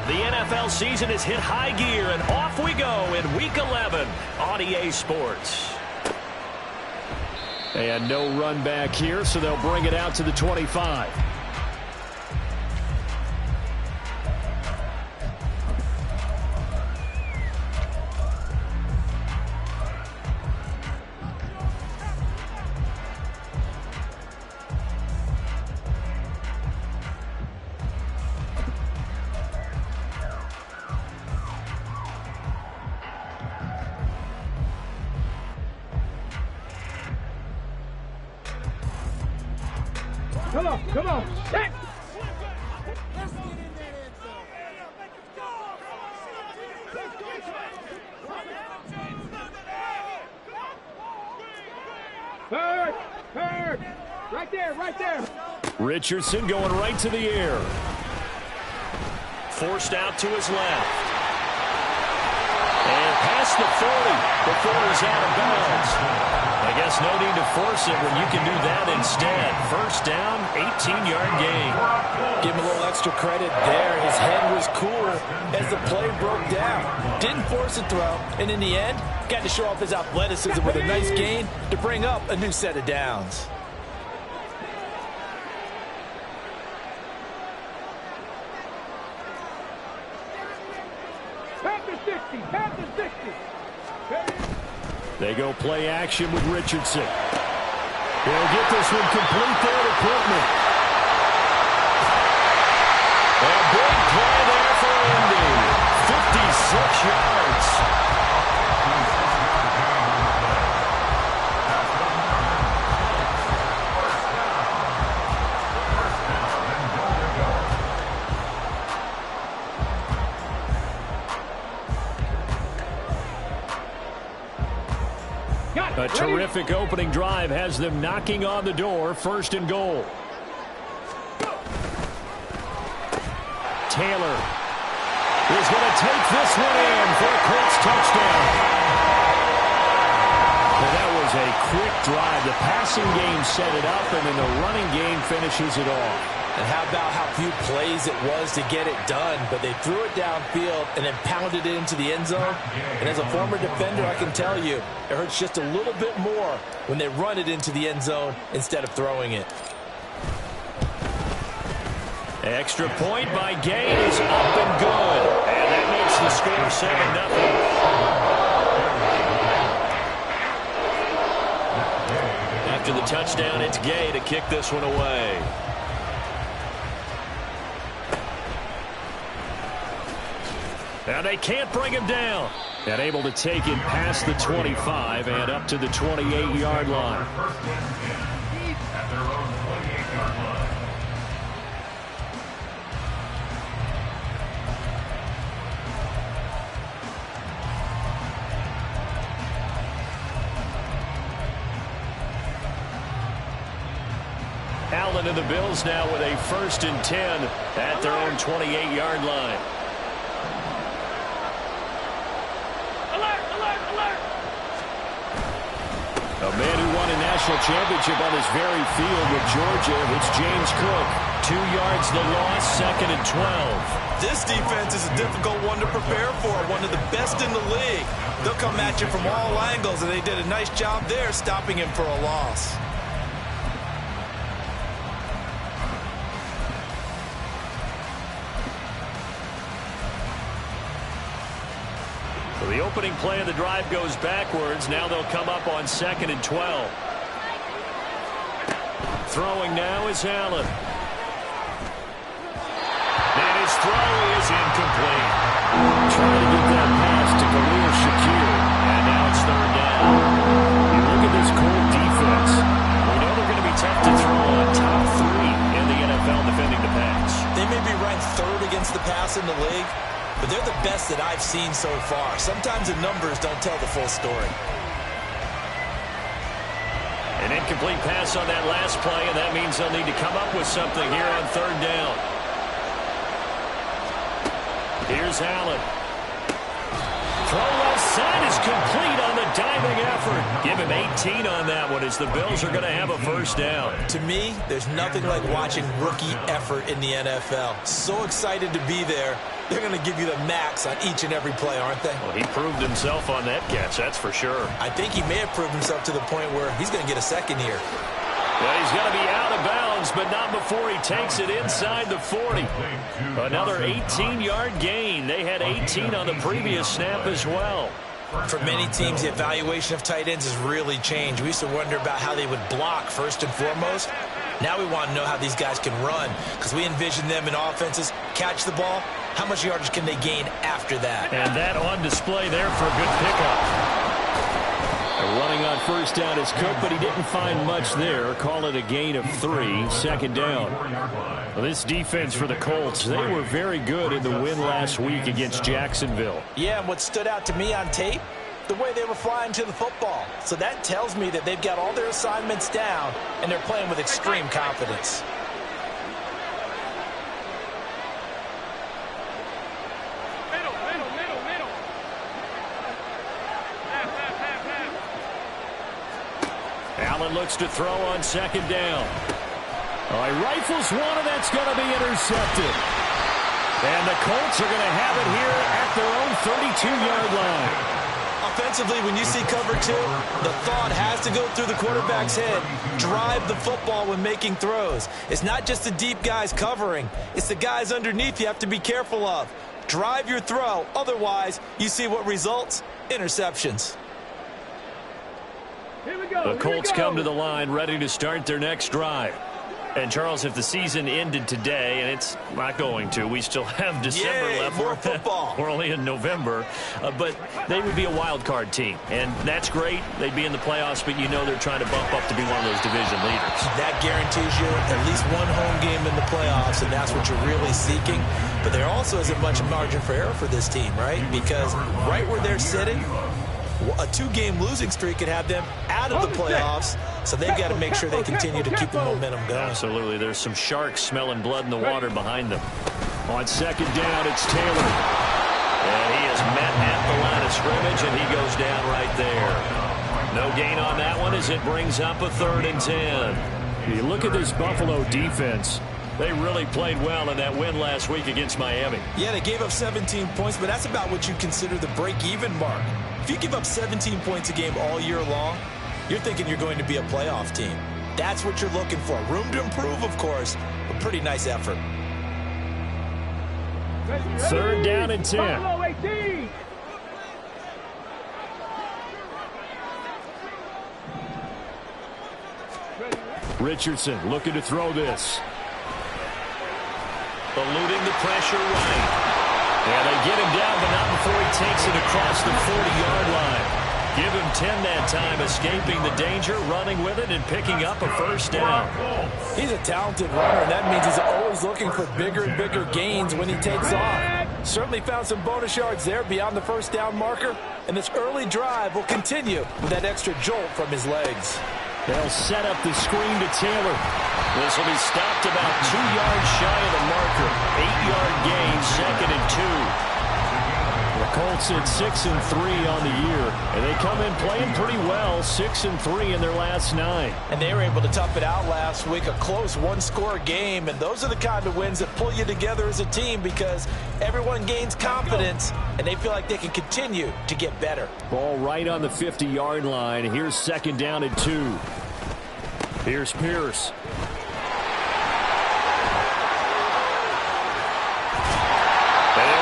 The NFL season has hit high gear, and off we go in Week 11 on EA Sports. And no run back here, so they'll bring it out to the 25. Come on. Hey. Let's get in that end zone. Hurt. Right there. Richardson going right to the air. Forced out to his left. And past the 40 before he's out of bounds. I guess no need to force it when you can do that instead. First down, 18-yard gain. Give him a little extra credit there. His head was cooler as the play broke down. Didn't force a throw, and in the end, got to show off his athleticism with a nice gain to bring up a new set of downs. Pass the 60. They go play action with Richardson. He'll get this one complete there to Pittman. A big play there for Indy. 56 yards. A terrific opening drive has them knocking on the door. First and goal. Taylor is going to take this one in for a Colts touchdown. Well, that was a quick drive. The passing game set it up, and then the running game finishes it off. And how about how few plays it was to get it done, but they threw it downfield and then pounded it into the end zone. And as a former defender, I can tell you, it hurts just a little bit more when they run it into the end zone instead of throwing it. Extra point by Gain is up and good. And that makes the score 7-0. After the touchdown, it's Gay to kick this one away. And they can't bring him down. And able to take it past the 25 and up to the 28-yard line. Allen and the Bills now with a 1st and 10 at their own 28-yard line. A man who won a national championship on this very field with Georgia. It's James Cook. 2 yards the loss, 2nd and 12. This defense is a difficult one to prepare for, one of the best in the league. They'll come at you from all angles, and they did a nice job there stopping him for a loss. The opening play of the drive goes backwards. Now they'll come up on 2nd and 12. Throwing now is Allen. And his throw is incomplete. Trying to get that pass to Khalil Shakir. And now it's 3rd down. You look at this Colt defense. We know they're going to be tough to throw on. Top 3 in the NFL defending the pass. They may be ranked 3rd against the pass in the league, but they're the best that I've seen so far. Sometimes the numbers don't tell the full story. An incomplete pass on that last play, and that means they'll need to come up with something here on 3rd down. Here's Allen. throw left side is complete on the diving effort. Give him 18 on that one as the Bills are going to have a first down. To me, there's nothing like watching rookie effort in the NFL. So excited to be there. They're going to give you the max on each and every play, aren't they? Well, he proved himself on that catch, that's for sure. I think he may have proved himself to the point where he's going to get a second here. Well, he's going to be out of bounds, but not before he takes it inside the 40. Another 18-yard gain. They had 18 on the previous snap as well. For many teams, the evaluation of tight ends has really changed. We used to wonder about how they would block first and foremost. Now we want to know how these guys can run because we envision them in offenses, catch the ball. How much yardage can they gain after that? And that on display there for a good pickup. Running on first down is Cook, but he didn't find much there. Call it a gain of 3, second down. Well, this defense for the Colts, they were very good in the win last week against Jacksonville. Yeah, and what stood out to me on tape, the way they were flying to the football. So that tells me that they've got all their assignments down, and they're playing with extreme confidence. Allen looks to throw on second down. Oh, he rifles one, and that's going to be intercepted. And the Colts are going to have it here at their own 32-yard line. Offensively, when you see cover 2, the thought has to go through the quarterback's head. Drive the football when making throws. It's not just the deep guys covering. It's the guys underneath you have to be careful of. Drive your throw. Otherwise, you see what results? Interceptions. The Colts come to the line ready to start their next drive. And, Charles, if the season ended today, and it's not going to, we still have December left. More football. We're only in November. But they would be a wild card team. And that's great. They'd be in the playoffs, but you know they're trying to bump up to be one of those division leaders. That guarantees you at least one home game in the playoffs, and that's what you're really seeking. But there also isn't much margin for error for this team, right? Because right where they're sitting, a 2-game losing streak could have them out of the playoffs, so they've got to make sure they continue to keep the momentum going. Absolutely. There's some sharks smelling blood in the water behind them. On second down, it's Taylor. And he is met at the line of scrimmage, and he goes down right there. No gain on that one as it brings up a 3rd and 10. You look at this Buffalo defense. They really played well in that win last week against Miami. Yeah, they gave up 17 points, but that's about what you consider the break-even mark. If you give up 17 points a game all year long, you're thinking you're going to be a playoff team. That's what you're looking for. Room to improve, of course, but pretty nice effort. 3rd down and 10. Buffalo 18. Richardson looking to throw this. Eluding the pressure right. Yeah, they get him down, but not before he takes it across the 40-yard line. Give him 10 that time, escaping the danger, running with it, and picking up a first down. He's a talented runner, and that means he's always looking for bigger and bigger gains when he takes off. Certainly found some bonus yards there beyond the first down marker, and this early drive will continue with that extra jolt from his legs. They'll set up the screen to Taylor. This will be stopped about 2 yards shy of the marker. 8-yard gain, 2nd and 2. The Colts at 6-3 on the year, and they come in playing pretty well, 6-3 in their last 9. And they were able to tough it out last week, a close one-score game, and those are the kind of wins that pull you together as a team because everyone gains confidence, and they feel like they can continue to get better. Ball right on the 50-yard line. Here's 2nd down and 2. Here's Pierce.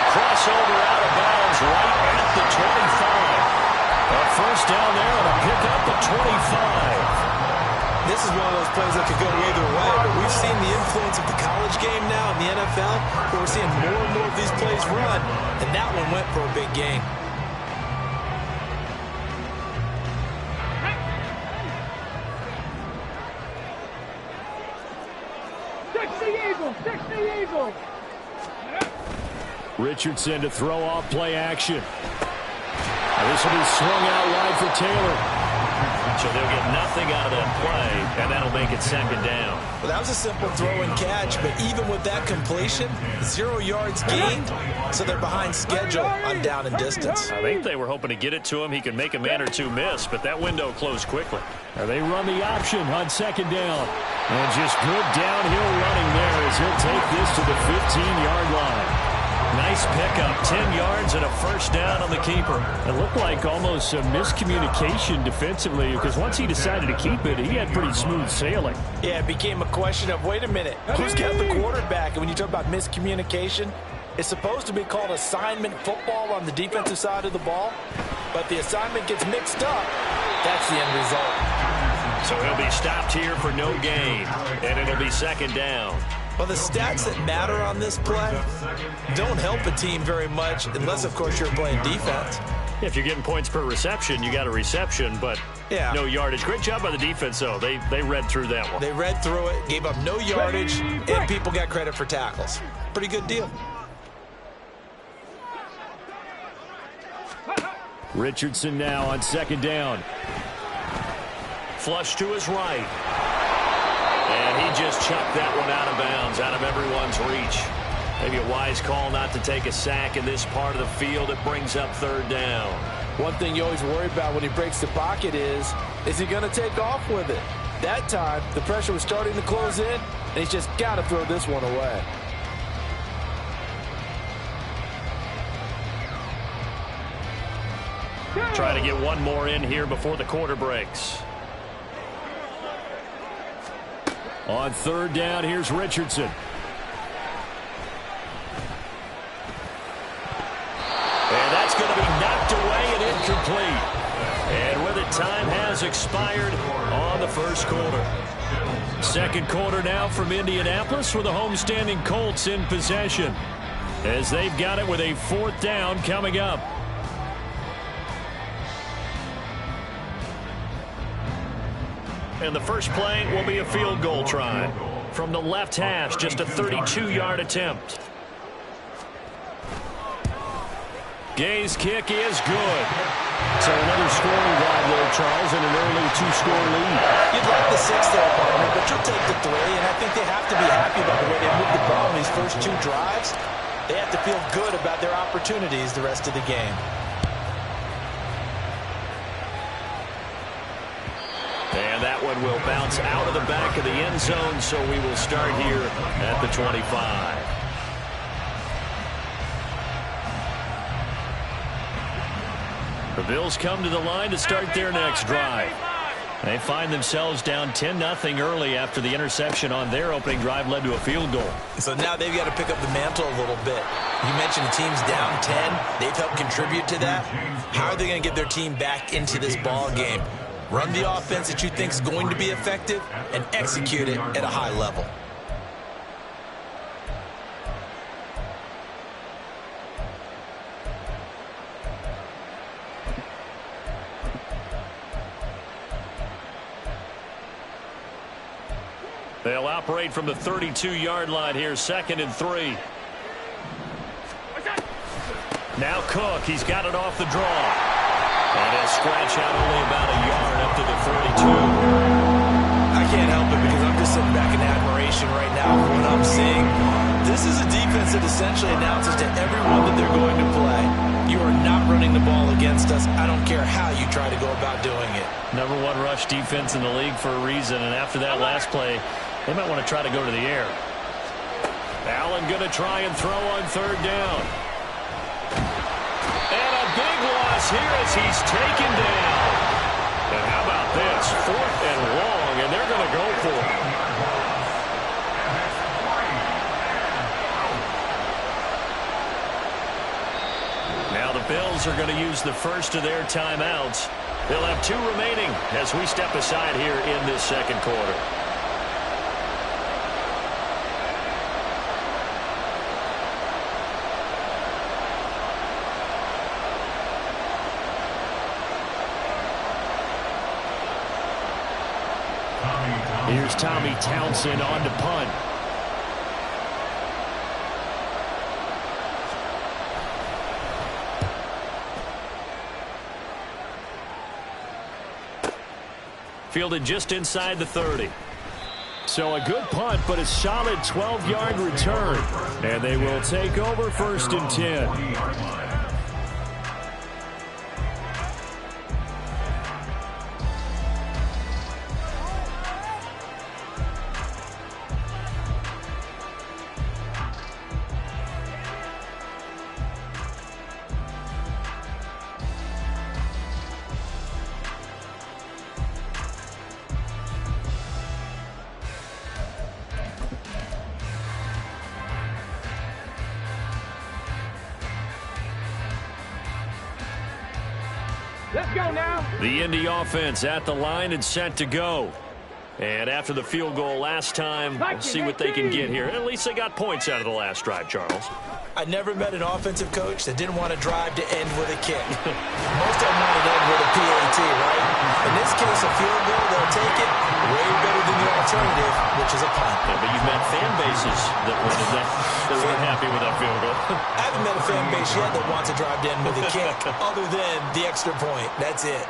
Crossover out of bounds right at the 25. A first down there and a pickup at 25. This is one of those plays that could go either way, but we've seen the influence of the college game now in the NFL, where we're seeing more and more of these plays run, and that one went for a big gain. Six the Eagles. Richardson to throw off play action. This will be swung out wide for Taylor. So they'll get nothing out of that play, and that'll make it second down. Well, that was a simple throw and catch, but even with that completion, 0 yards gained, so they're behind schedule on down and distance. I think they were hoping to get it to him. He could make a man or two miss, but that window closed quickly. They run the option on second down. And just good downhill running there as he'll take this to the 15-yard line. Nice pickup, 10 yards and a first down on the keeper. It looked like almost a miscommunication defensively because once he decided to keep it, he had pretty smooth sailing. Yeah, it became a question of, wait a minute, who's got the quarterback? And when you talk about miscommunication, it's supposed to be called assignment football on the defensive side of the ball, but the assignment gets mixed up. That's the end result. So he'll be stopped here for no gain, and it'll be second down. Well, the stats that matter on this play don't help a team very much unless, of course, you're playing defense. If you're getting points per reception, you got a reception, but no yardage. Great job by the defense, though. They read through that one. They read through it, gave up no yardage, and people got credit for tackles. Pretty good deal. Richardson now on second down. Flush to his right. And he just chucked that one out of bounds, out of everyone's reach. Maybe a wise call not to take a sack in this part of the field. It brings up third down. One thing you always worry about when he breaks the pocket is he going to take off with it? That time, the pressure was starting to close in, and he's just got to throw this one away. Try to get one more in here before the quarter breaks. On third down, here's Richardson. And that's going to be knocked away and incomplete. And with it, time has expired on the first quarter. Second quarter now from Indianapolis with the homestanding Colts in possession as they've got it with a fourth down coming up. And the first play will be a field goal try. From the left hash, just a 32-yard attempt. Gay's kick is good. So another scoring drive there, Charles, and an early two-score lead. You'd like the sixth there, partner, but you'll take the three, and I think they have to be happy about the way they moved the ball in these first two drives. They have to feel good about their opportunities the rest of the game. And that one will bounce out of the back of the end zone, so we will start here at the 25. The Bills come to the line to start their next drive. They find themselves down 10-0 early after the interception on their opening drive led to a field goal. So now they've got to pick up the mantle a little bit. You mentioned the team's down 10. They've helped contribute to that. How are they going to get their team back into this ball game? Run the offense that you think is going to be effective and execute it at a high level. They'll operate from the 32-yard line here, 2nd and 3. Now Cook, he's got it off the draw. And he'll scratch out only about a yard up to the 42. I can't help it because I'm just sitting back in admiration right now for what I'm seeing. This is a defense that essentially announces to everyone that they're going to play, you are not running the ball against us. I don't care how you try to go about doing it. Number 1 rush defense in the league for a reason, and after that last play, they might want to try to go to the air. Allen going to try and throw on third down. And a big loss here as he's taken down. And how about this? 4th and long, and they're going to go for it. Now the Bills are going to use the first of their timeouts. They'll have 2 remaining as we step aside here in this second quarter. Here's Tommy Townsend on to punt. fielded just inside the 30. So a good punt, but a solid 12-yard return. And they will take over 1st and 10. Let's go now. The Indy offense at the line and set to go. And after the field goal last time, we'll see what they can get here. At least they got points out of the last drive, Charles. I never met an offensive coach that didn't want to drive to end with a kick. Most of them want to end with a PAT, right? In this case, a field goal, they'll take it way better than the alternative, which is a punt. Yeah, but you've met fan bases that weren't happy with that field goal. I haven't met a fan base yet that wants to drive to end with a kick, other than the extra point. That's it.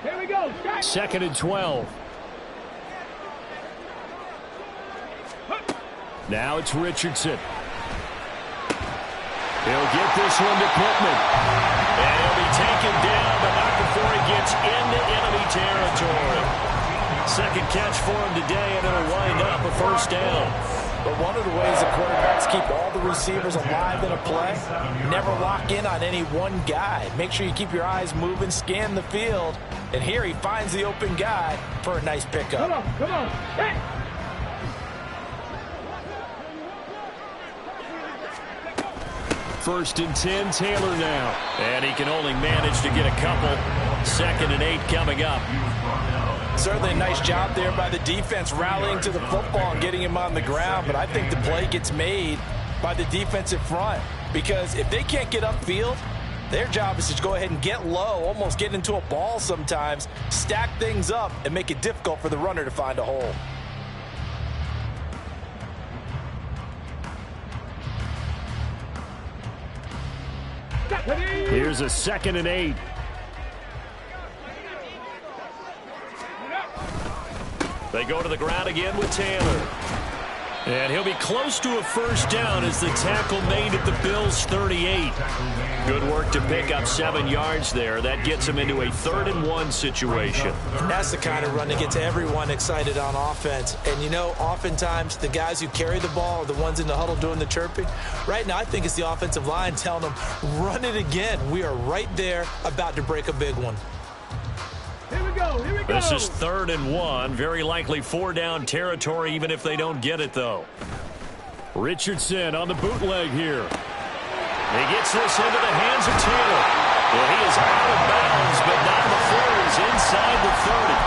Here we go. 2nd and 12. Now it's Richardson. He'll get this one to Pittman. And he'll be taken down, but not before he gets into enemy territory. Second catch for him today, and it'll wind up a 1st down. But one of the ways the quarterbacks keep all the receivers alive in a play, never lock in on any one guy. Make sure you keep your eyes moving, scan the field. And here he finds the open guy for a nice pickup. Come on. Hey. 1st and 10, Taylor now. And he can only manage to get a couple. 2nd and 8 coming up. Certainly a nice job there by the defense rallying to the football and getting him on the ground. But I think the play gets made by the defensive front. Because if they can't get upfield, their job is to go ahead and get low, almost get into a ball sometimes, stack things up, and make it difficult for the runner to find a hole. Here's a 2nd and 8. They go to the ground again with Taylor. And he'll be close to a 1st down as the tackle made at the Bills' 38. Good work to pick up 7 yards there. That gets him into a 3rd and 1 situation. And that's the kind of run that gets everyone excited on offense. And, you know, oftentimes the guys who carry the ball are the ones in the huddle doing the chirping. Right now, I think it's the offensive line telling them, run it again. We are right there about to break a big one. Here we go. This is 3rd and 1. Very likely 4-down territory, even if they don't get it, though. Richardson on the bootleg here. He gets this into the hands of Taylor. Well, he is out of bounds, but not before he's inside the 30.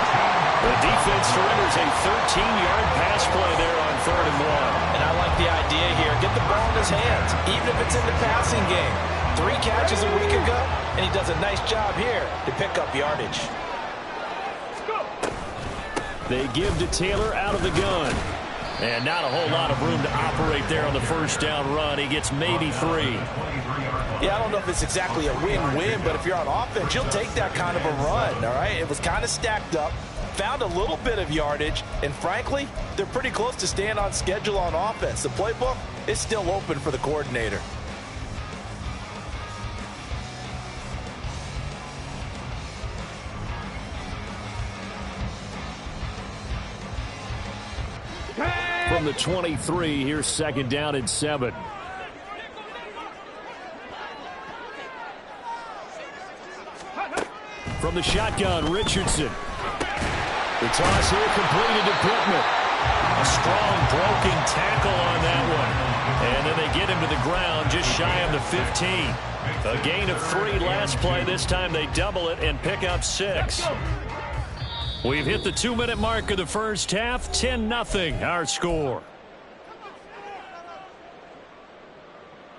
The defense surrenders a 13-yard pass play there on 3rd and 1. And I like the idea here. Get the ball in his hands, even if it's in the passing game. 3 catches a week ago, and he does a nice job here to pick up yardage. They give to Taylor out of the gun. And not a whole lot of room to operate there on the 1st down run. He gets maybe 3. Yeah, I don't know if it's exactly a win-win, but if you're on offense, you'll take that kind of a run, all right? It was kind of stacked up, found a little bit of yardage, and frankly, they're pretty close to staying on schedule on offense. The playbook is still open for the coordinator. From the 23, here's 2nd down and 7. From the shotgun, Richardson. The toss here completed to Pittman. A strong broken tackle on that one. And then they get him to the ground just shy of the 15. A gain of 3 last play. This time they double it and pick up 6. We've hit the 2-minute mark of the 1st half. 10-0 our score.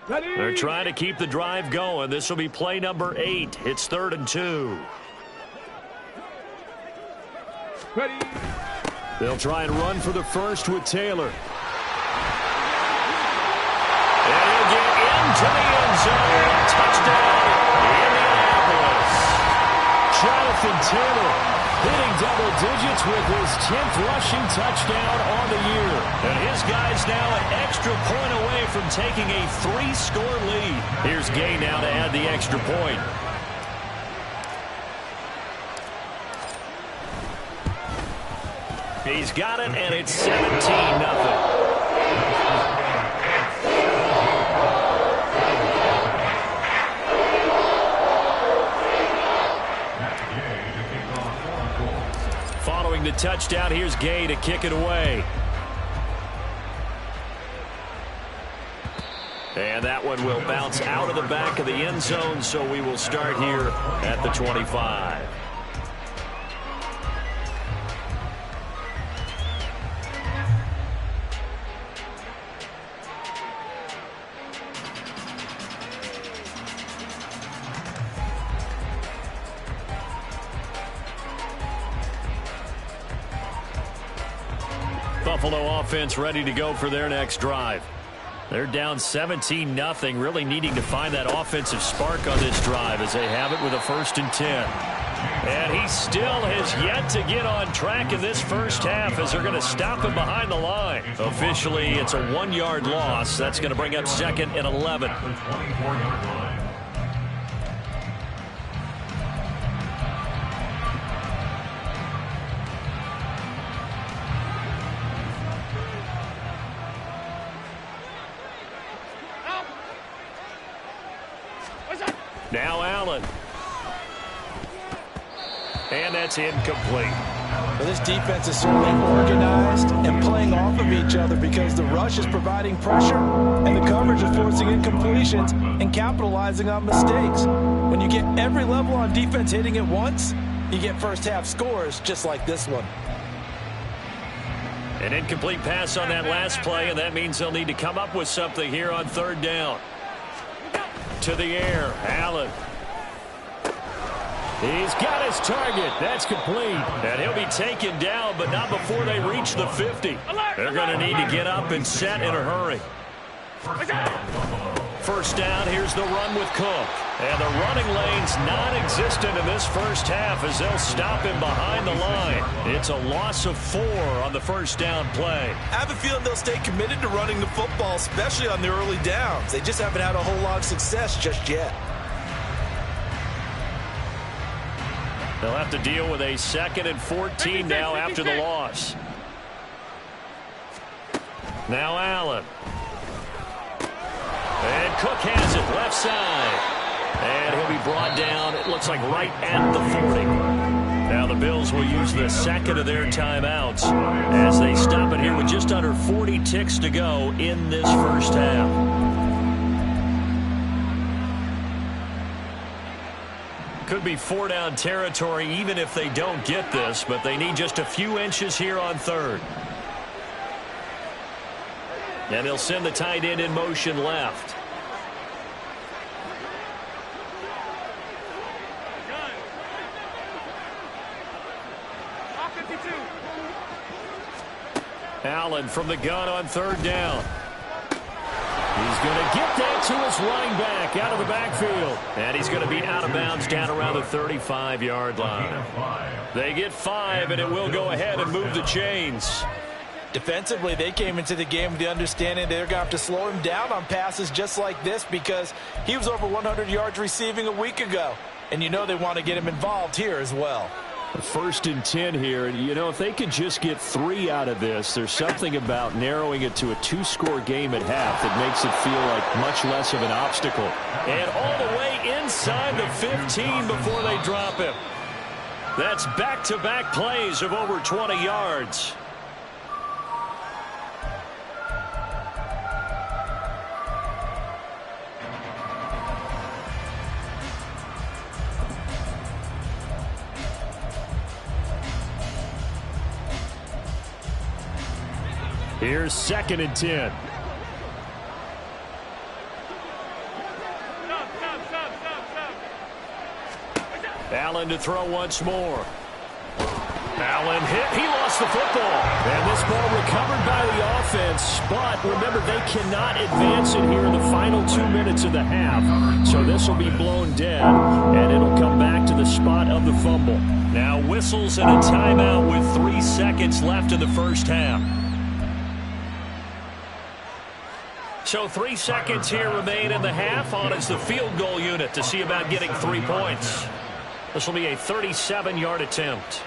They're trying to keep the drive going. This will be play number 8. It's 3rd and 2. They'll try and run for the 1st with Taylor. And he'll get to the end zone. Touchdown, Indianapolis. Jonathan Taylor hitting double digits with his 10th rushing touchdown on the year. And his guys now an extra point away from taking a 3-score lead. Here's Gay now to add the extra point. He's got it, and it's 17-0. Following the touchdown, here's Gay to kick it away. And that one will bounce out of the back of the end zone, so we will start here at the 25. Buffalo offense ready to go for their next drive. They're down 17-0, really needing to find that offensive spark on this drive as they have it with a 1st and 10. And he still has yet to get on track in this first half as they're going to stop him behind the line. Officially, it's a 1-yard loss. That's going to bring up 2nd and 11. Now Allen. And that's incomplete. Well, this defense is certainly organized and playing off of each other because the rush is providing pressure and the coverage is forcing incompletions and capitalizing on mistakes. When you get every level on defense hitting at once, you get first-half scores just like this one. An incomplete pass on that last play, and that means they'll need to come up with something here on 3rd down. To the air, Allen. He's got his target. That's complete. And he'll be taken down, but not before they reach the 50. They're going to need to get up and set in a hurry. 1st down, here's the run with Cook. And the running lane's non-existent in this first half as they'll stop him behind the line. It's a loss of 4 on the 1st down play. I have a feeling they'll stay committed to running the football, especially on the early downs. They just haven't had a whole lot of success just yet. They'll have to deal with a 2nd and 14 now after the loss. Now Allen. And Cook has it left side. And he'll be brought down, it looks like right at the 40. Now the Bills will use the 2nd of their timeouts as they stop it here with just under 40 ticks to go in this first half. Could be 4-down territory even if they don't get this, but they need just a few inches here on 3rd. And they'll send the tight end in motion left. Allen from the gun on 3rd down. He's going to get that to his running back out of the backfield. And he's going to be out of bounds down around the 35-yard line. They get 5, and it will go ahead and move the chains. Defensively, they came into the game with the understanding they're going to have to slow him down on passes just like this because he was over 100 yards receiving a week ago. And you know they want to get him involved here as well. 1st and 10 here, and you know, if they could just get 3 out of this, there's something about narrowing it to a 2-score game at half that makes it feel like much less of an obstacle. And all the way inside the 15 before they drop him. That's back-to-back plays of over 20 yards. Here's 2nd and 10. Allen to throw once more. Allen hit. He lost the football. And this ball recovered by the offense. But remember, they cannot advance it here in the final 2 minutes of the half. So this will be blown dead. And it'll come back to the spot of the fumble. Now whistles and a timeout with 3 seconds left in the first half. So 3 seconds here remain in the half. On is the field goal unit to see about getting 3 points. This will be a 37-yard attempt.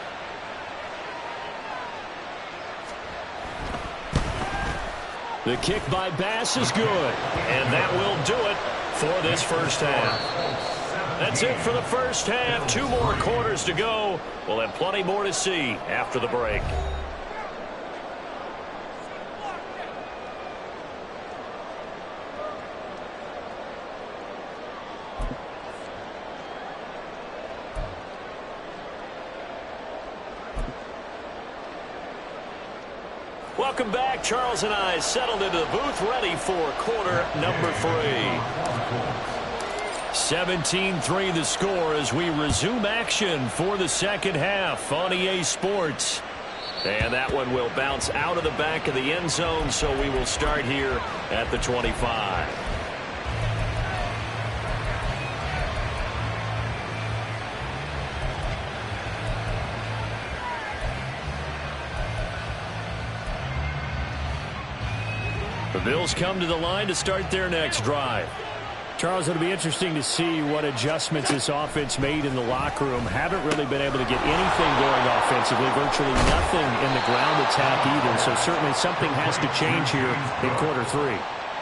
The kick by Bass is good. And that will do it for this first half. That's it for the first half. 2 more quarters to go. We'll have plenty more to see after the break. Welcome back. Charles and I settled into the booth, ready for quarter number 3. 17-3 the score as we resume action for the second half on EA Sports. And that one will bounce out of the back of the end zone, so we will start here at the 25. The Bills come to the line to start their next drive. Charles, it'll be interesting to see what adjustments this offense made in the locker room. Haven't really been able to get anything going offensively, virtually nothing in the ground attack either. So certainly something has to change here in quarter 3.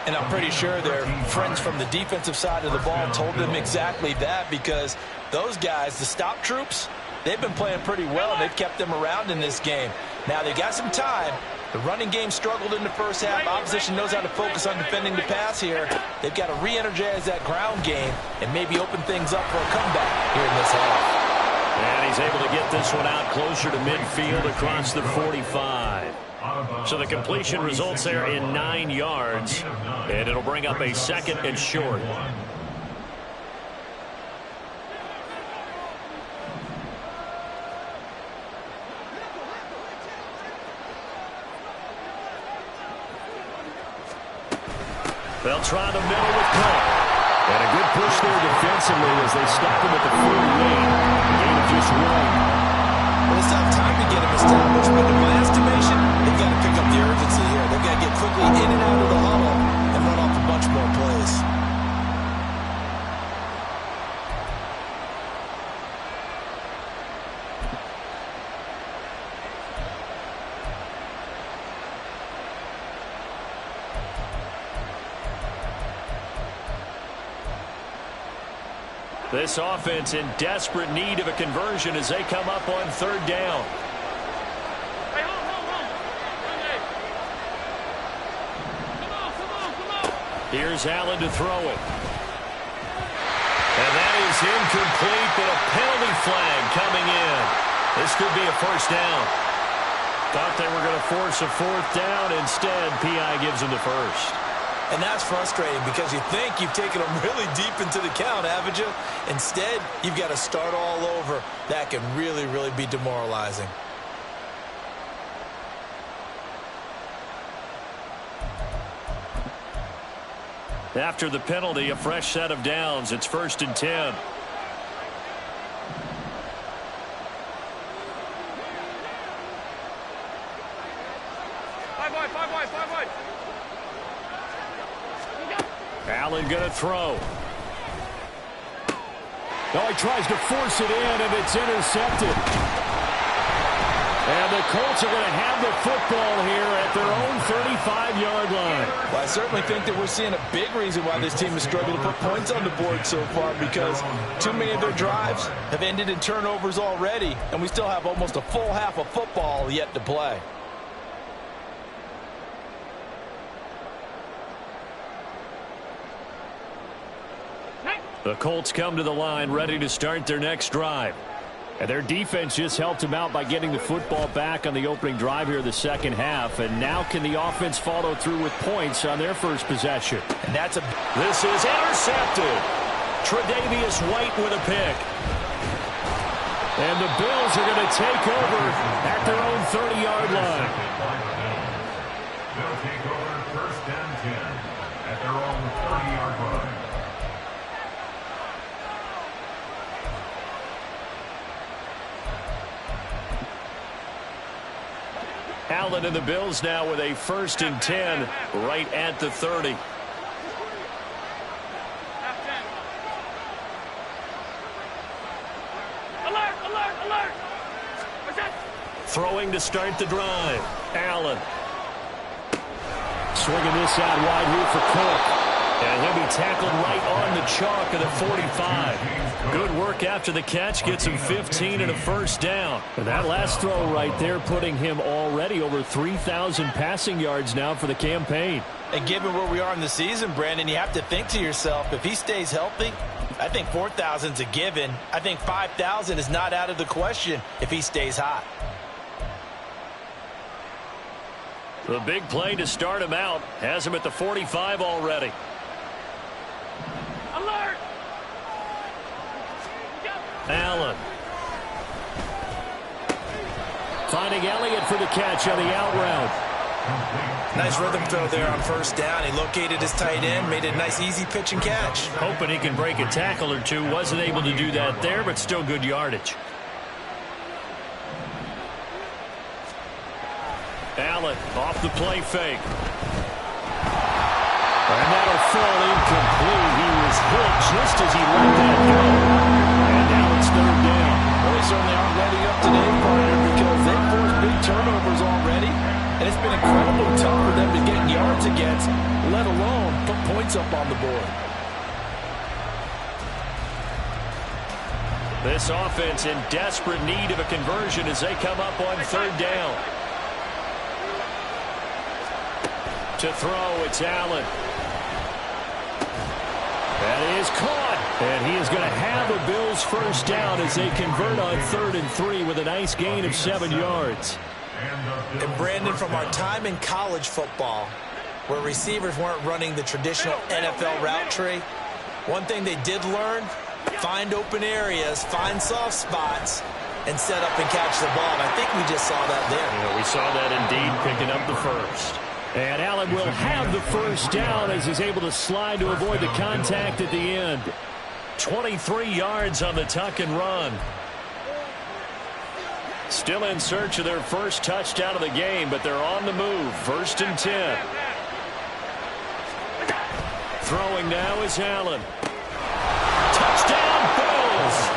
And I'm pretty sure their friends from the defensive side of the ball told them exactly that, because those guys, the stop troops, they've been playing pretty well. They've kept them around in this game. Now they got some time. The running game struggled in the first half. Opposition knows how to focus on defending the pass here. They've got to re-energize that ground game and maybe open things up for a comeback here in this half. And he's able to get this one out closer to midfield across the 45. So the completion results there in 9 yards. And it'll bring up a 2nd and short. They'll try the middle with Cook. And a good push there defensively as they stop him at the 48. A gain of just 1. Well, it's not time to get him established, but in my estimation, they've got to pick up the urgency here. They've got to get quickly in and out of the huddle and run off a bunch more plays. This offense in desperate need of a conversion as they come up on 3rd down. Hey, hold. Come on. Here's Allen to throw it. And that is incomplete, but a penalty flag coming in. This could be a first down. Thought they were going to force a 4th down. Instead, P.I. gives them the first. And that's frustrating because you think you've taken them really deep into the count, haven't you? Instead, you've got to start all over. That can really, really be demoralizing. After the penalty, a fresh set of downs. It's 1st and 10. Five wide. Allen going to throw. Oh, he tries to force it in, and it's intercepted. And the Colts are going to have the football here at their own 35-yard line. Well, I certainly think that we're seeing a big reason why this team has struggled to put points on the board so far, because too many of their drives have ended in turnovers already, and we still have almost a full half of football yet to play. The Colts come to the line ready to start their next drive. And their defense just helped them out by getting the football back on the opening drive here in the second half. And now can the offense follow through with points on their first possession? And this is intercepted. Tre'Davious White with a pick. And the Bills are going to take over at their own 30-yard line. They'll take over first and 10 at their own 30-yard line. Allen and the Bills now with a first and 10 right at the 30. Alert, alert, alert. Throwing to start the drive. Allen. Swinging this out wide here for Cook. And he'll be tackled right on the chalk of the 45. Good work after the catch. Gets him 15 and a first down. And that last throw right there putting him already over 3,000 passing yards now for the campaign. And given where we are in the season, Brandon, you have to think to yourself, if he stays healthy, I think 4,000 is a given. I think 5,000 is not out of the question if he stays hot. The big play to start him out has him at the 45 already. Alert. Allen. Finding Elliott for the catch on the out route. Nice rhythm throw there on first down. He located his tight end, made a nice easy pitch and catch. Hoping he can break a tackle or two. Wasn't able to do that there, but still good yardage. Allen off the play fake. And that'll fall incomplete. He was hit just as he let that go. And now it's third down. Well, they certainly aren't letting up today, partner, because they've forced big turnovers already. And it's been incredibly tough for them to get yards against, let alone put points up on the board. This offense in desperate need of a conversion as they come up on third down. To throw, it's Allen. That is caught. And he is going to have a Bills first down as they convert on 3rd and 3 with a nice gain of 7 yards. And Brandon, from our time in college football, where receivers weren't running the traditional NFL route tree, one thing they did learn, find open areas, find soft spots, and set up and catch the ball. And I think we just saw that there. Yeah, we saw that indeed, picking up the first. And Allen will have the first down as he's able to slide to avoid the contact at the end. 23 yards on the tuck and run. Still in search of their first touchdown of the game, but they're on the move. 1st and 10. Throwing now is Allen. Touchdown, Bills!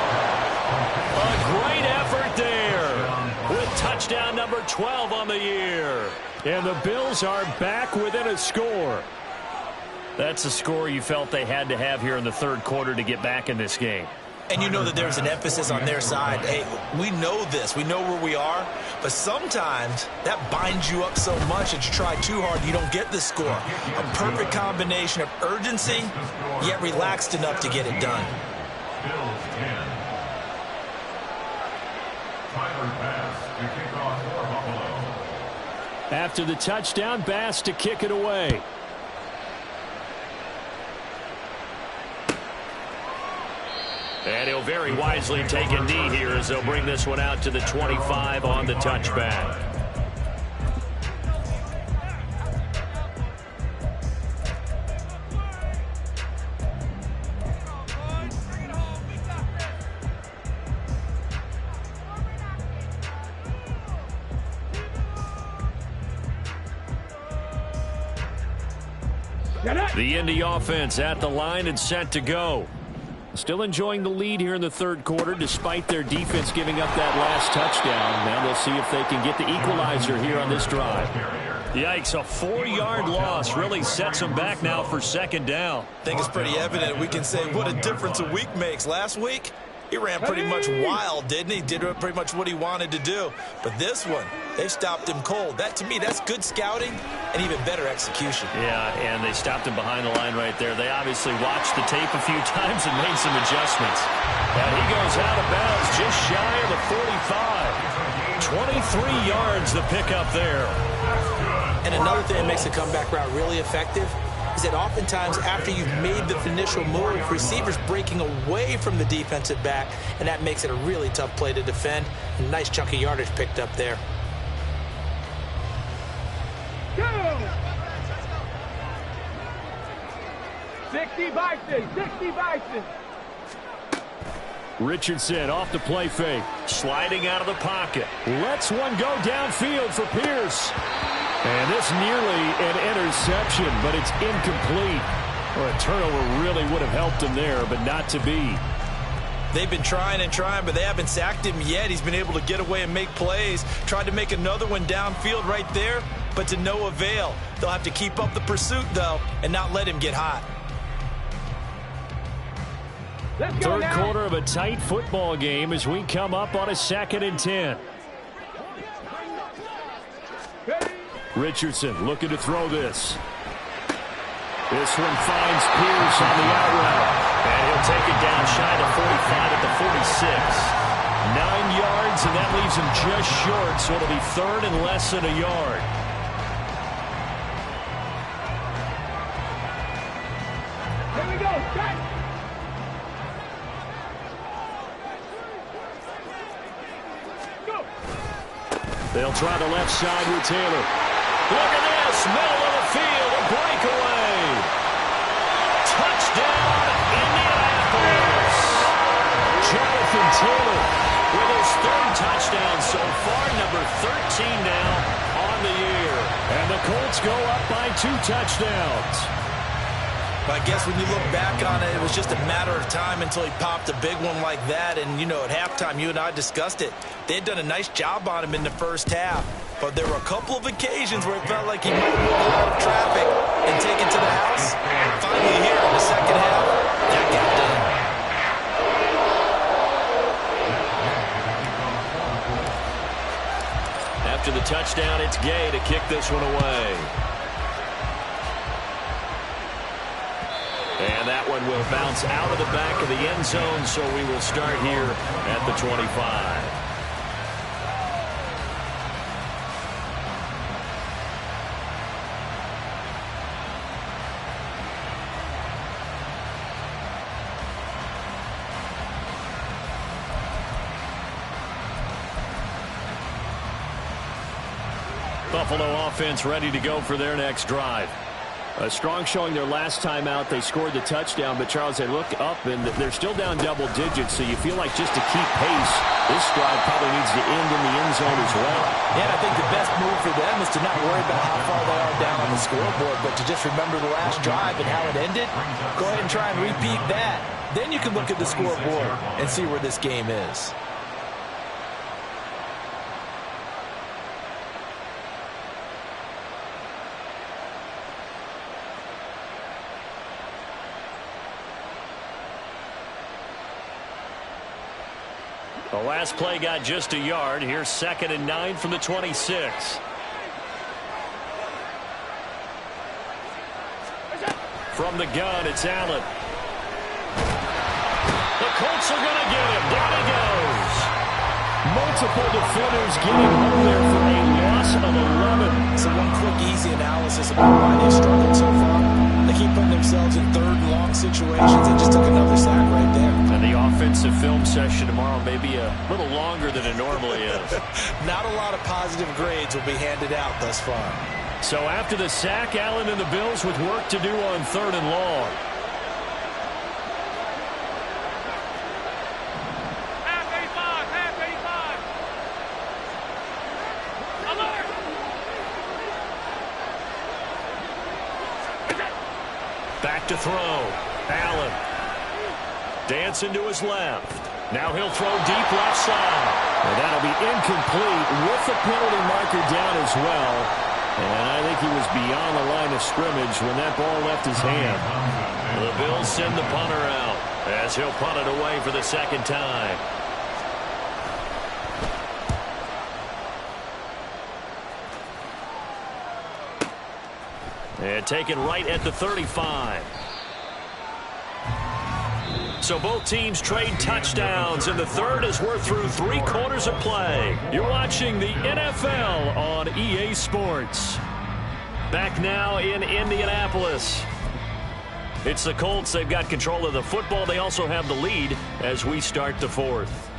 A great effort there with touchdown number 12 on the year. And the Bills are back within a score. That's a score you felt they had to have here in the third quarter to get back in this game. And you know that there's an emphasis on their side. Hey, we know this. We know where we are. But sometimes that binds you up so much that you try too hard, you don't get the score. A perfect combination of urgency, yet relaxed enough to get it done. Bills 10. Tyler Bass to kick off for Buffalo. After the touchdown, Bass to kick it away. And he'll very wisely take a knee here as they'll bring this one out to the 25 on the touchback. The Indy offense at the line and set to go. Still enjoying the lead here in the third quarter despite their defense giving up that last touchdown. Now they'll see if they can get the equalizer here on this drive. Yikes, a 4-yard loss really sets them back now for 2nd down. I think it's pretty evident. We can say what a difference a week makes. Last week, he ran pretty much wild, didn't he? Did pretty much what he wanted to do. But this one, they stopped him cold. That, to me, that's good scouting and even better execution. Yeah, and they stopped him behind the line right there. They obviously watched the tape a few times and made some adjustments. And he goes out of bounds just shy of the 45. 23 yards the pickup there. And another thing that makes a comeback route really effective is is that oftentimes after you've made the initial move, receivers breaking away from the defensive back, and that makes it a really tough play to defend. A nice chunk of yardage picked up there. 60 Bison, 60 Bison. Richardson off the play fake. Sliding out of the pocket. Lets one go downfield for Pierce. And this nearly an interception, but it's incomplete. Well, a turnover really would have helped him there, but not to be. They've been trying and trying, but they haven't sacked him yet. He's been able to get away and make plays. Tried to make another one downfield right there, but to no avail. They'll have to keep up the pursuit, though, and not let him get hot. Third quarter of a tight football game as we come up on a 2nd and 10. Richardson looking to throw this. This one finds Pierce on the out route. And he'll take it down shy of 45 at the 46. 9 yards, and that leaves him just short, so it'll be 3rd and less than a yard. Here we go, guys. They'll try the left side with Taylor. Look at this, middle of the field, a breakaway. Touchdown, Indianapolis. Jonathan Taylor with his 3rd touchdown so far, number 13 now on the year. And the Colts go up by 2 touchdowns. But I guess when you look back on it, it was just a matter of time until he popped a big one like that. And, you know, at halftime, you and I discussed it. They had done a nice job on him in the first half. But there were a couple of occasions where it felt like he might move out of traffic and take it to the house. Finally here in the second half, that got done. After the touchdown, it's Gay to kick this one away. And that one will bounce out of the back of the end zone, so we will start here at the 25. Buffalo offense ready to go for their next drive. A strong showing their last time out. They scored the touchdown, but Charles, they look up and they're still down double digits, so you feel like just to keep pace, this drive probably needs to end in the end zone as well. Yeah, I think the best move for them is to not worry about how far they are down on the scoreboard, but to just remember the last drive and how it ended. Go ahead and try and repeat that. Then you can look at the scoreboard and see where this game is. The last play got just a yard. Here's 2nd and 9 from the 26. From the gun, it's Allen. The Colts are going to get him. Down he goes. Multiple defenders getting home there for a loss of 11. So one quick, easy analysis about why they've struggled so far. They keep putting themselves in 3rd and long situations. They just took another sack right there. And the offensive film session tomorrow may be a little longer than it normally is. Not a lot of positive grades will be handed out thus far. So after the sack, Allen and the Bills with work to do on 3rd and long. Half 85, half 85. Alert! Back to throw. Allen. Dancing to his left. Now he'll throw deep left side. And that'll be incomplete with the penalty marker down as well. And I think he was beyond the line of scrimmage when that ball left his hand. The Bills send the punter out as he'll punt it away for the 2nd time. And taken right at the 35. So both teams trade touchdowns in the 3rd as we're through 3 quarters of play. You're watching the NFL on EA Sports. Back now in Indianapolis. It's the Colts. They've got control of the football. They also have the lead as we start the fourth.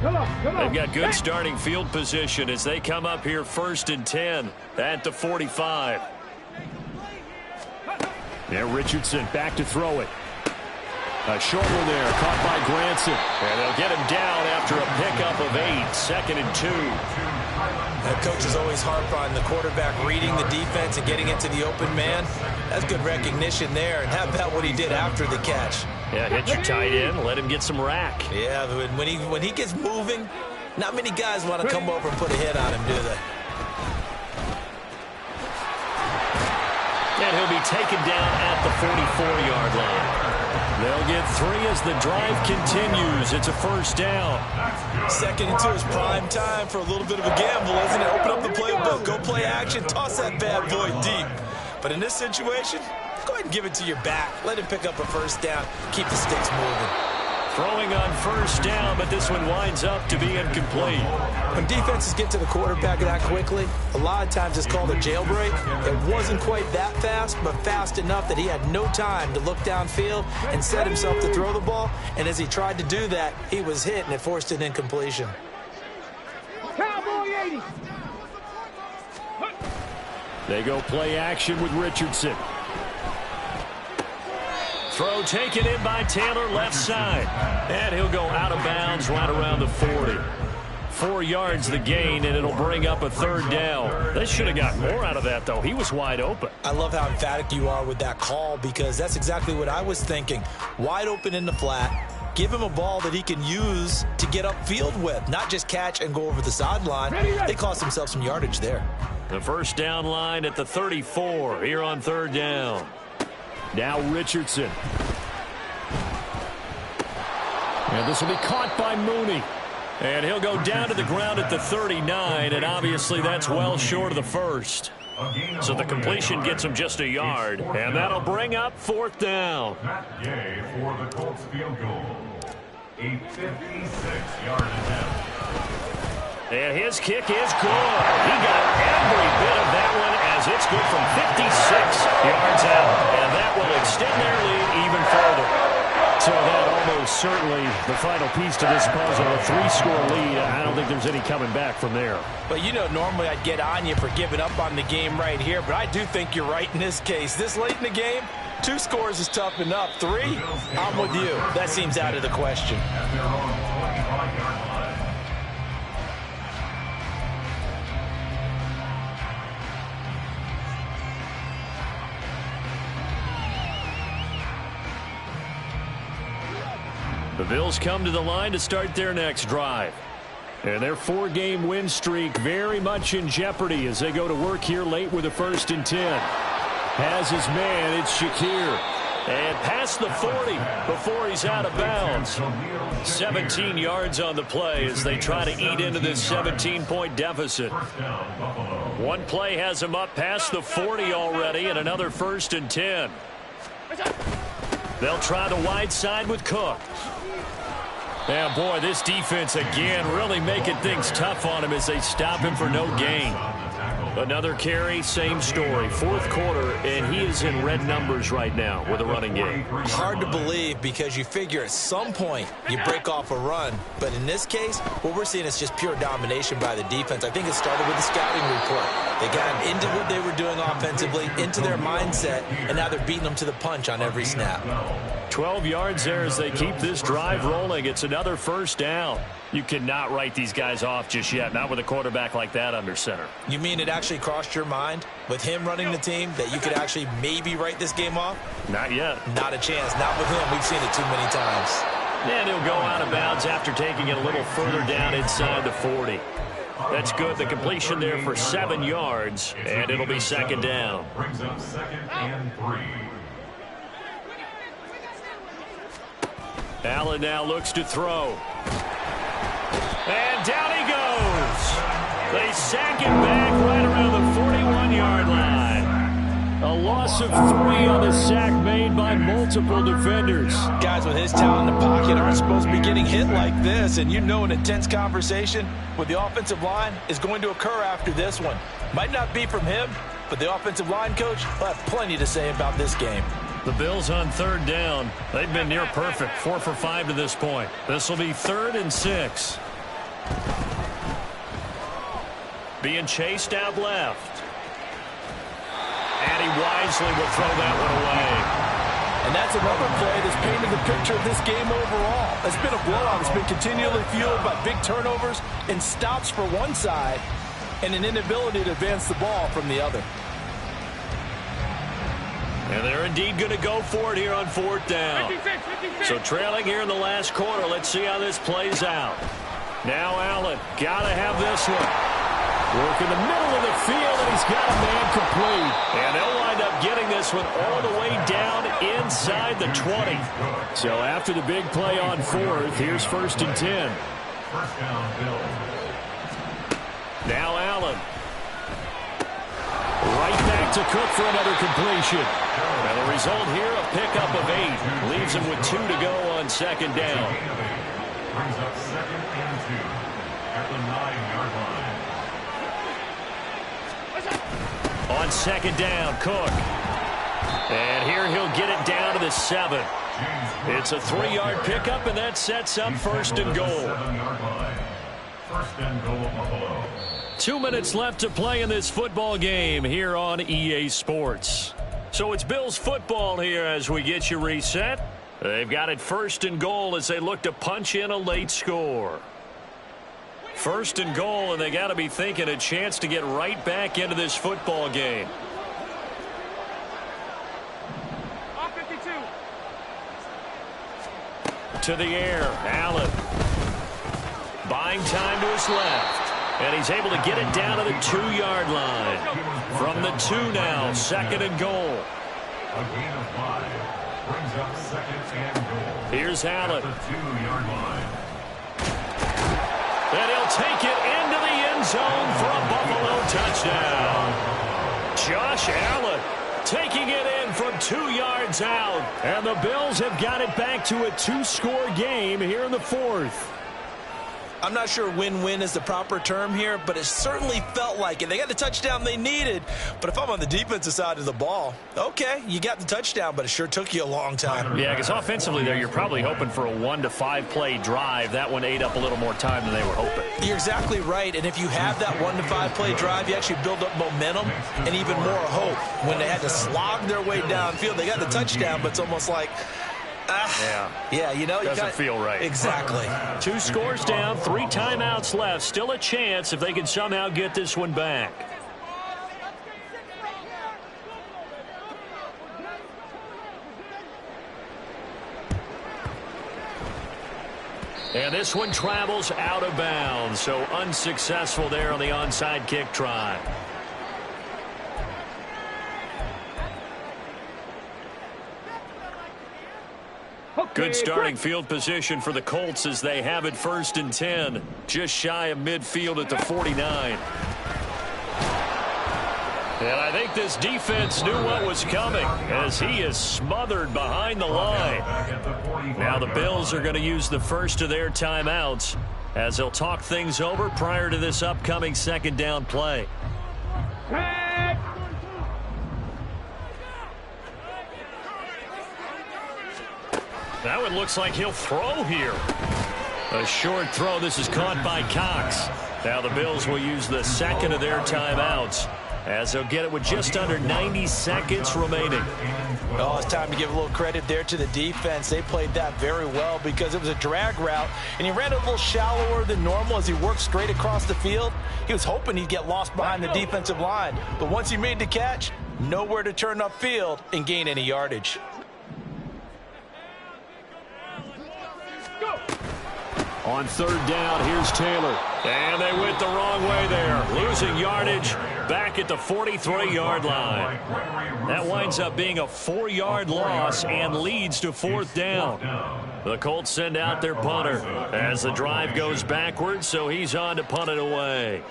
They've got good starting field position as they come up here 1st and 10 at the 45. Now Richardson back to throw it. A short one there, caught by Granson. And they'll get him down after a pickup of 8, 2nd and 2. Coaches always harp on the quarterback reading the defense and getting into the open man. That's good recognition there. And how about what he did after the catch? Yeah, hit your tight end, let him get some rack. Yeah, when he gets moving, not many guys want to come over and put a hit on him, do they? And he'll be taken down at the 44-yard line. They'll get 3 as the drive continues. It's a 1st down. 2nd and 2 is prime time for a little bit of a gamble, isn't it? Open up the playbook, go play action, toss that bad boy deep. But in this situation, go ahead and give it to your back. Let him pick up a 1st down. Keep the sticks moving. Throwing on 1st down, but this one winds up to be incomplete. When defenses get to the quarterback that quickly, a lot of times it's called a jailbreak. It wasn't quite that fast, but fast enough that he had no time to look downfield and set himself to throw the ball. And as he tried to do that, he was hit, and it forced an incompletion. Cowboy 80. They go play action with Richardson. Throw taken in by Taylor, left side. And he'll go out of bounds right around the 40. 4 yards the gain, and it'll bring up a 3rd down. They should have got more out of that, though. He was wide open. I love how emphatic you are with that call, because that's exactly what I was thinking. Wide open in the flat. Give him a ball that he can use to get upfield with, not just catch and go over the sideline. They cost themselves some yardage there. The 1st down line at the 34 here on 3rd down. Now Richardson. And this will be caught by Mooney. And he'll go down to the ground at the 39, and obviously that's well short of the 1st. So the completion gets him just a yard, and that'll bring up 4th down. Matt Gay for the Colts field goal. A 56-yard attempt. And his kick is good. He got every bit of that one as it's good from 56 yards out. And that will extend their lead even further. So that almost certainly the final piece to this puzzle, a 3-score lead. I don't think there's any coming back from there. But you know, normally I'd get on you for giving up on the game right here, but I do think you're right in this case. This late in the game, 2 scores is tough enough. 3, I'm with you. That seems out of the question. At their own 25-yard line. The Bills come to the line to start their next drive. And their 4-game win streak very much in jeopardy as they go to work here late with a 1st and 10. Has his man, it's Shakir. And past the 40 before he's out of bounds. 17 yards on the play as they try to eat into this 17-point deficit. One play has him up past the 40 already, and another 1st and 10. They'll try the wide side with Cook. Yeah, boy, this defense again really making things tough on him as they stop him for no gain. Another carry, same story. 4th quarter, and he is in red numbers right now with a running game. Hard to believe, because you figure at some point you break off a run. But in this case, what we're seeing is just pure domination by the defense. I think it started with the scouting report. They got into what they were doing offensively, into their mindset, and now they're beating them to the punch on every snap. 12 yards there as they keep this drive rolling. It's another 1st down. You cannot write these guys off just yet, not with a quarterback like that under center. You mean it actually crossed your mind with him running the team that you could actually maybe write this game off? Not yet. Not a chance. Not with him. We've seen it too many times. And he'll go out of bounds after taking it a little further down inside the 40. That's good. The completion there for 7 yards, and it'll be 2nd down. Brings up 2nd and 3. Allen now looks to throw. And down he goes. They sack him back right around the 41-yard line. A loss of 3 on the sack made by multiple defenders. Guys with his talent in the pocket aren't supposed to be getting hit like this, and you know an intense conversation with the offensive line is going to occur after this one. Might not be from him, but the offensive line coach will have plenty to say about this game. The Bills on 3rd down. They've been near perfect, 4 for 5 to this point. This will be 3rd and 6. Being chased out left. And he wisely will throw that one away. And that's another play that's painted the picture of this game overall. It's been a blowout. It's been continually fueled by big turnovers and stops for one side and an inability to advance the ball from the other. And they're indeed going to go for it here on 4th down. 56. So trailing here in the last quarter. Let's see how this plays out. Now Allen, got to have this one. Work in the middle of the field, and he's got a man complete. And they'll wind up getting this one all the way down inside the 20. So after the big play on 4th, here's 1st and 10. First down, Bills. Now Allen. Right back to Cook for another completion. And the result here, a pickup of 8. Leaves him with 2 to go on 2nd down. Brings up 2nd and 2 at the 9-yard line. On 2nd down, Cook. And here he'll get it down to the 7. It's a 3-yard pickup, and that sets up 1st and goal. 7-yard line. 1st and goal, Buffalo. 2 minutes left to play in this football game here on EA Sports. So it's Bills football here as we get you reset. They've got it 1st and goal as they look to punch in a late score. 1st and goal, and they got to be thinking a chance to get right back into this football game. On 52. To the air, Allen. Buying time to his left. And he's able to get it down to the 2-yard line. From the 2 now, 2nd and goal. A gain of 5 brings up 2nd and goal. Here's Allen. At the 2-yard line. And he'll take it into the end zone for a Buffalo touchdown. Josh Allen taking it in from 2 yards out. And the Bills have got it back to a 2-score game here in the 4th. I'm not sure win-win is the proper term here, but it certainly felt like it. They got the touchdown they needed, but if I'm on the defensive side of the ball, okay, you got the touchdown, but it sure took you a long time. Yeah, because offensively there, you're probably hoping for a 1 to 5 play drive. That one ate up a little more time than they were hoping. You're exactly right, and if you have that 1 to 5 play drive, you actually build up momentum and even more hope. When they had to slog their way downfield, they got the touchdown, but it's almost like, yeah, you know, doesn't feel right. Exactly. 2 scores down, 3 timeouts left. Still a chance if they can somehow get this one back. And this one travels out of bounds, so unsuccessful there on the onside kick try. Good starting field position for the Colts as they have it 1st and 10. Just shy of midfield at the 49. And I think this defense knew what was coming as he is smothered behind the line. Now the Bills are going to use the first of their timeouts as they'll talk things over prior to this upcoming 2nd down play. That one looks like he'll throw here. A short throw. This is caught by Cox. Now the Bills will use the 2nd of their timeouts as they'll get it with just under 90 seconds remaining. Oh, it's time to give a little credit there to the defense. They played that very well because it was a drag route, and he ran a little shallower than normal as he worked straight across the field. He was hoping he'd get lost behind the defensive line, but once he made the catch, nowhere to turn upfield and gain any yardage. On 3rd down, here's Taylor. And they went the wrong way there. Losing yardage back at the 43-yard line. That winds up being a 4-yard loss and leads to 4th down. The Colts send out their punter as the drive goes backwards, so he's on to punt it away.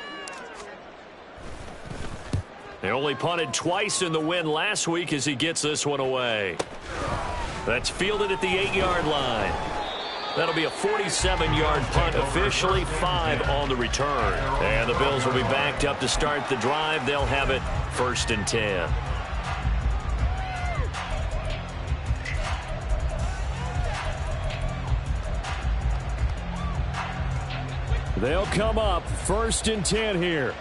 They only punted twice in the win last week as he gets this one away. That's fielded at the 8-yard line. That'll be a 47-yard punt officially, 5 on the return. And the Bills will be backed up to start the drive. They'll have it 1st and 10. They'll come up 1st and 10 here.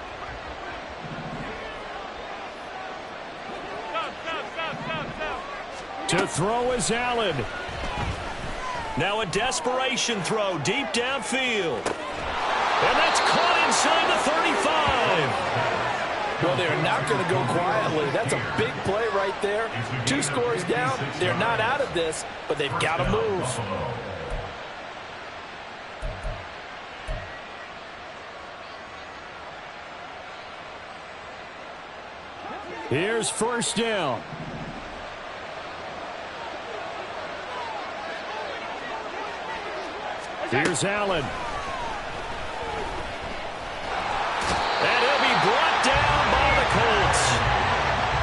To throw is Allen. Now a desperation throw deep downfield. And that's caught inside the 35. Well, they're not going to go quietly. That's a big play right there. 2 scores down. They're not out of this, but they've got to move. Here's 1st down. Here's Allen. And he'll be brought down by the Colts.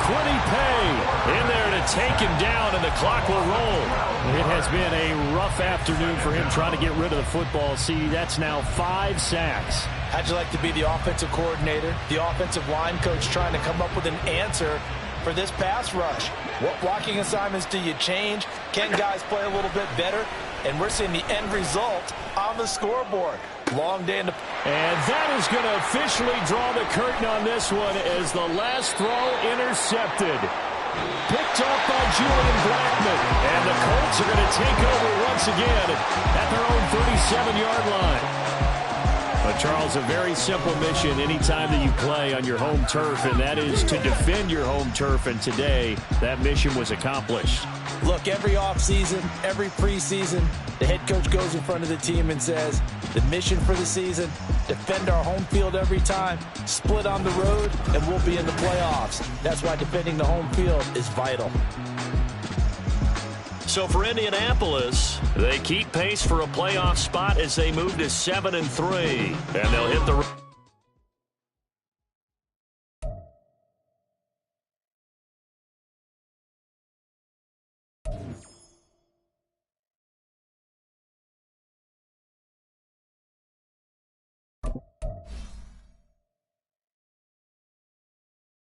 Quiddy Pay In there to take him down, and the clock will roll. It has been a rough afternoon for him trying to get rid of the football. See, that's now 5 sacks. How'd you like to be the offensive coordinator, the offensive line coach trying to come up with an answer for this pass rush? What blocking assignments do you change? Can guys play a little bit better? And we're seeing the end result on the scoreboard. Long day in the... And that is going to officially draw the curtain on this one as the last throw intercepted. Picked up by Julian Blackman. And the Colts are going to take over once again at their own 37-yard line. But, Charles, a very simple mission anytime that you play on your home turf, and that is to defend your home turf. And today, that mission was accomplished. Look, every offseason, every preseason, the head coach goes in front of the team and says, the mission for the season, defend our home field every time, split on the road, and we'll be in the playoffs. That's why defending the home field is vital. So for Indianapolis, they keep pace for a playoff spot as they move to 7-3. And they'll hit the...